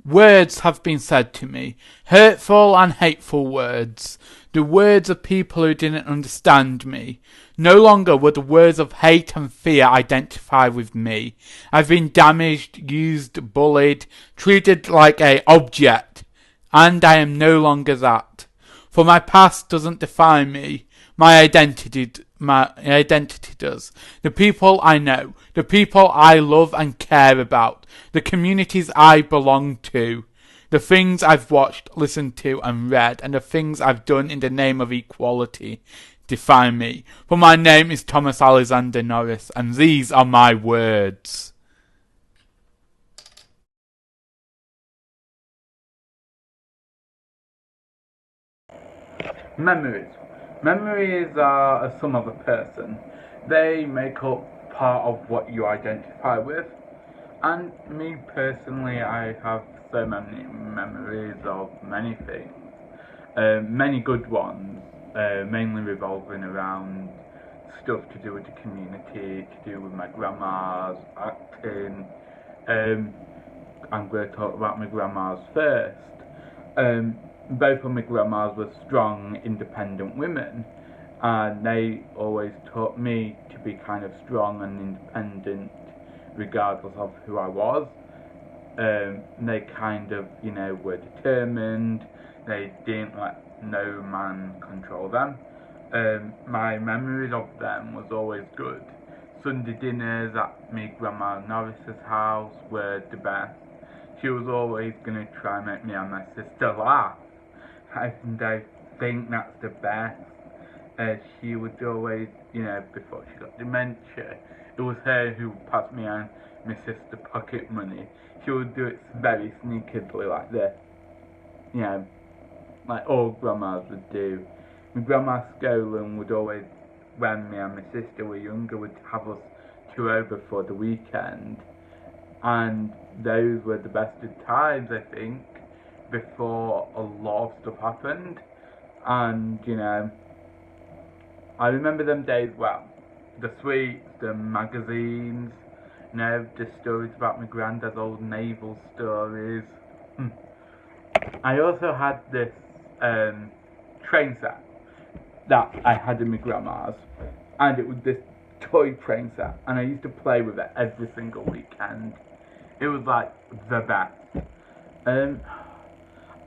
Words have been said to me, hurtful and hateful words, the words of people who didn't understand me. No longer will the words of hate and fear identify with me. I've been damaged, used, bullied, treated like a object, and I am no longer that. For my past doesn't define me. My identity does. The people I know, the people I love and care about, the communities I belong to, the things I've watched, listened to, and read, and the things I've done in the name of equality define me. For my name is Thomas Alexander Norris, and these are my words. Memories. Memories are a sum of a person. They make up part of what you identify with. And me personally, I have so many memories of many things. Many good ones, mainly revolving around stuff to do with the community, to do with my grandma's acting. Um, I'm going to talk about my grandma's first. Both of my grandmas were strong, independent women, and they always taught me to be kind of strong and independent, regardless of who I was. They kind of, were determined. They didn't let no man control them. My memories of them was always good. Sunday dinners at my grandma Norris's house were the best. She was always going to try and make me and my sister laugh. And I think that's the best. She would always, before she got dementia, it was her who passed me and my sister pocket money. She would do it very sneakily like this, like all grandmas would do. My grandma Scolan would always, when me and my sister were younger, would have us two over for the weekend. And those were the best of times, I think, before a lot of stuff happened. And, I remember them days well. The sweets, the magazines, the stories about my granddad's old naval stories. I also had this train set that I had in my grandma's, and it was this toy train set, and I used to play with it every single weekend. It was like the best.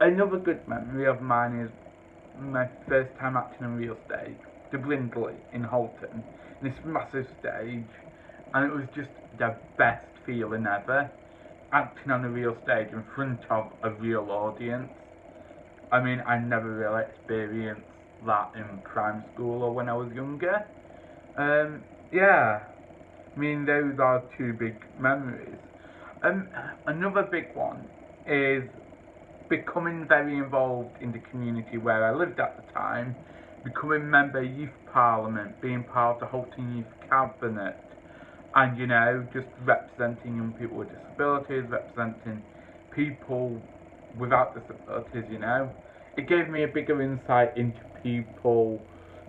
Another good memory of mine is my first time acting on real stage, the Brindley in Holton, this massive stage, and it was just the best feeling ever, acting on a real stage in front of a real audience. I mean, I never really experienced that in primary school or when I was younger. Yeah, I mean, those are two big memories. Another big one is becoming very involved in the community where I lived at the time, becoming member of youth parliament, being part of the Holton Youth Cabinet, and just representing young people with disabilities, representing people without disabilities. It gave me a bigger insight into people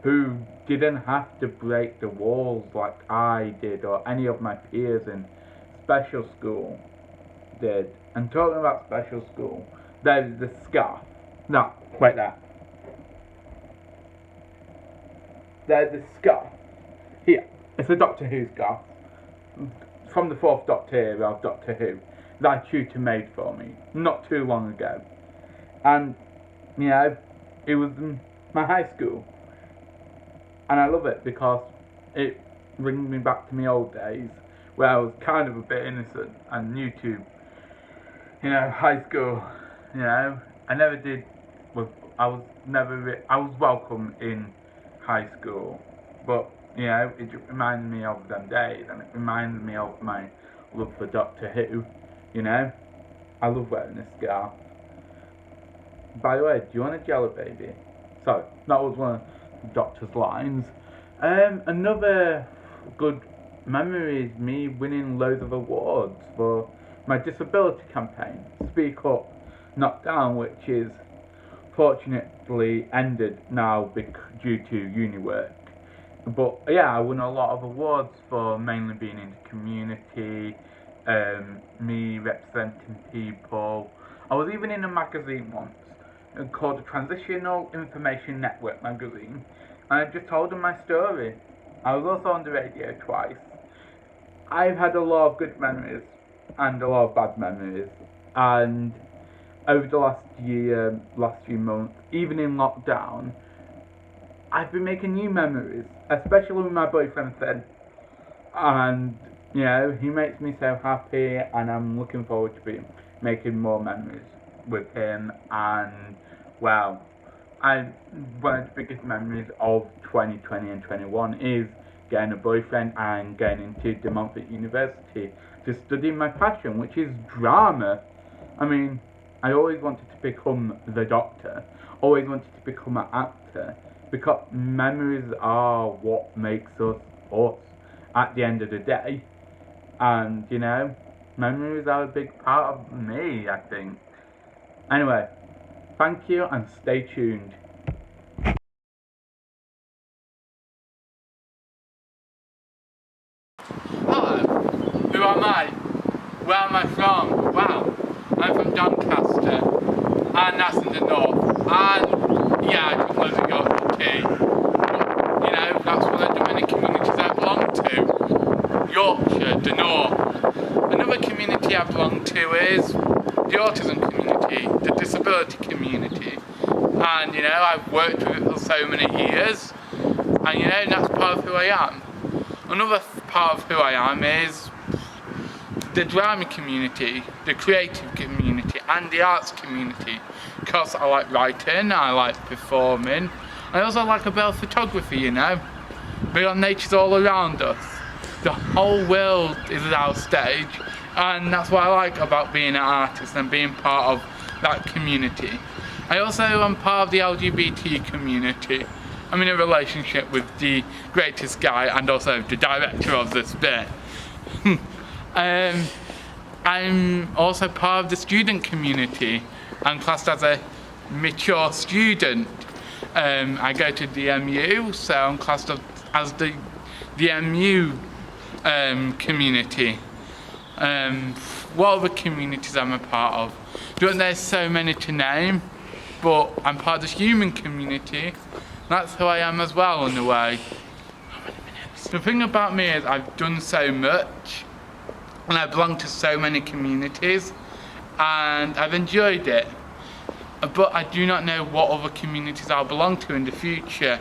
who didn't have to break the walls like I did or any of my peers in special school did. And talking about special school, there's the scarf. No, wait there. There's the scarf. Here, it's a Doctor Who scarf. From the fourth Doctor era of Doctor Who. That tutor made for me, not too long ago. And, it was in my high school. And I love it because it brings me back to my old days where I was kind of a bit innocent and new to, high school. I never did. I was never. I was welcome in high school, but it just reminded me of them days, and it reminded me of my love for Doctor Who. I love wearing this scarf. By the way, do you want a jelly baby? Sorry, that was one of the Doctor's lines. Another good memory is me winning loads of awards for my disability campaign, Speak Up, Not Down, which is fortunately ended now due to uni work. But yeah, I won a lot of awards for mainly being in the community, me representing people. I was even in a magazine once called the Transitional Information Network magazine, and I just told them my story. I was also on the radio twice. I've had a lot of good memories and a lot of bad memories, and over the last year, last few months, even in lockdown, I've been making new memories, especially with my boyfriend Finn. And he makes me so happy, and I'm looking forward to making more memories with him. And well, one of the biggest memories of 2020 and 21 is getting a boyfriend and getting into De Montfort University to study my passion, which is drama. I mean, I always wanted to become the Doctor, always wanted to become an actor, because memories are what makes us us at the end of the day. And memories are a big part of me, I think. Anyway, thank you and stay tuned. Hello, who am I? Where am I from? Wow, I'm from Doncaster, and that's in the north. And yeah, I just live in Yorkshire. But, that's one of the many communities I belong to. Yorkshire, the north. Another community I belong to is the autism community, the disability community. And I've worked with it for so many years, and that's part of who I am. Another part of who I am is the drama community, the creative community, and the arts community. Because I like writing, I like performing. I also like a bit of photography, Because nature's all around us. The whole world is our stage, and that's what I like about being an artist and being part of that community. I also am part of the LGBT community. I'm in a relationship with the greatest guy and also the director of this bit. I'm also part of the student community. I'm classed as a mature student. I go to the MU, so I'm classed as the MU community. What other communities I'm a part of? There's so many to name, but I'm part of the human community. That's who I am as well, in a way. How many minutes? The thing about me is I've done so much, and I belong to so many communities, and I've enjoyed it. But I do not know what other communities I'll belong to in the future.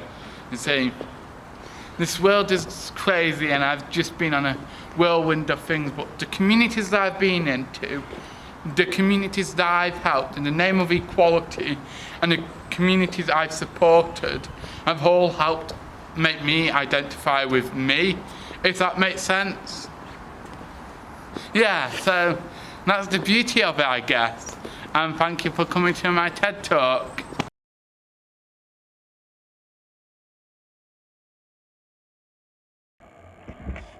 You see, this world is crazy, and I've just been on a whirlwind of things, but the communities that I've been into, the communities that I've helped in the name of equality, and the communities I've supported have all helped make me identify with me, if that makes sense. Yeah, so that's the beauty of it, I guess. And thank you for coming to my TED Talk.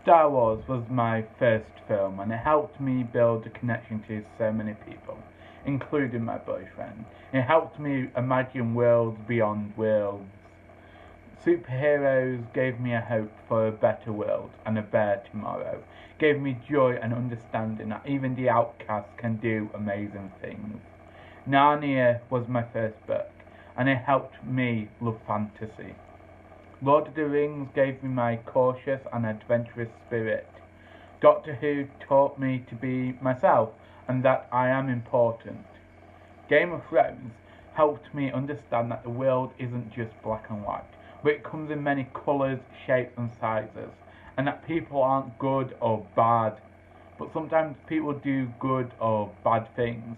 Star Wars was my first film, and it helped me build a connection to so many people, including my boyfriend. It helped me imagine worlds beyond worlds. Superheroes gave me a hope for a better world and a better tomorrow. Gave me joy and understanding that even the outcast can do amazing things. Narnia was my first book, and it helped me love fantasy. Lord of the Rings gave me my cautious and adventurous spirit. Doctor Who taught me to be myself and that I am important. Game of Thrones helped me understand that the world isn't just black and white, but it comes in many colours, shapes and sizes, and that people aren't good or bad, but sometimes people do good or bad things.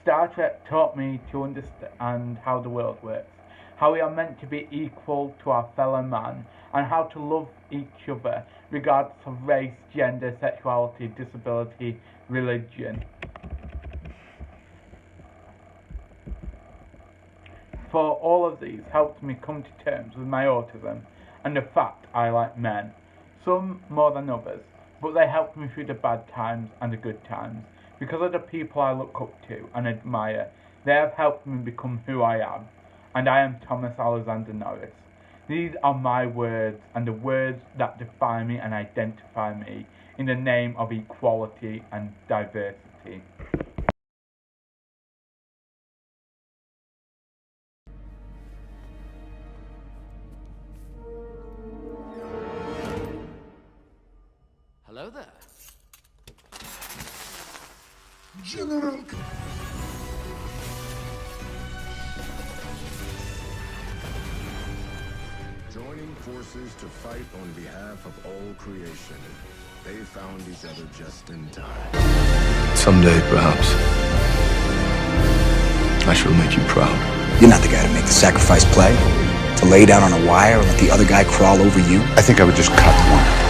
Star Trek taught me to understand how the world works, how we are meant to be equal to our fellow man, and how to love each other regardless of race, gender, sexuality, disability, religion. For all of these helped me come to terms with my autism and the fact I like men, some more than others, but they helped me through the bad times and the good times. Because of the people I look up to and admire, they have helped me become who I am, and I am Thomas Alexander Norris. These are my words and the words that define me and identify me in the name of equality and diversity. General. Joining forces to fight on behalf of all creation, they found each other just in time. Someday, perhaps, I shall make you proud. You're not the guy to make the sacrifice play, to lay down on a wire and let the other guy crawl over you. I think I would just cut one.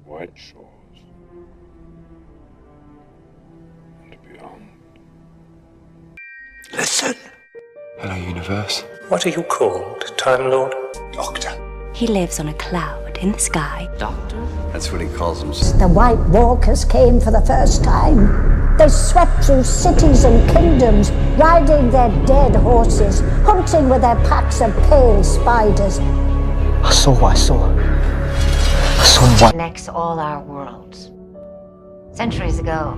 White shores and beyond. Listen. Hello, universe. What are you called, Time Lord? Doctor. He lives on a cloud in the sky. Doctor? That's what he calls himself. The White Walkers came for the first time. They swept through cities and kingdoms, riding their dead horses, hunting with their packs of pale spiders. I saw what? Connects all our worlds. Centuries ago,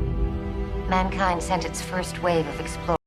mankind sent its first wave of explorers.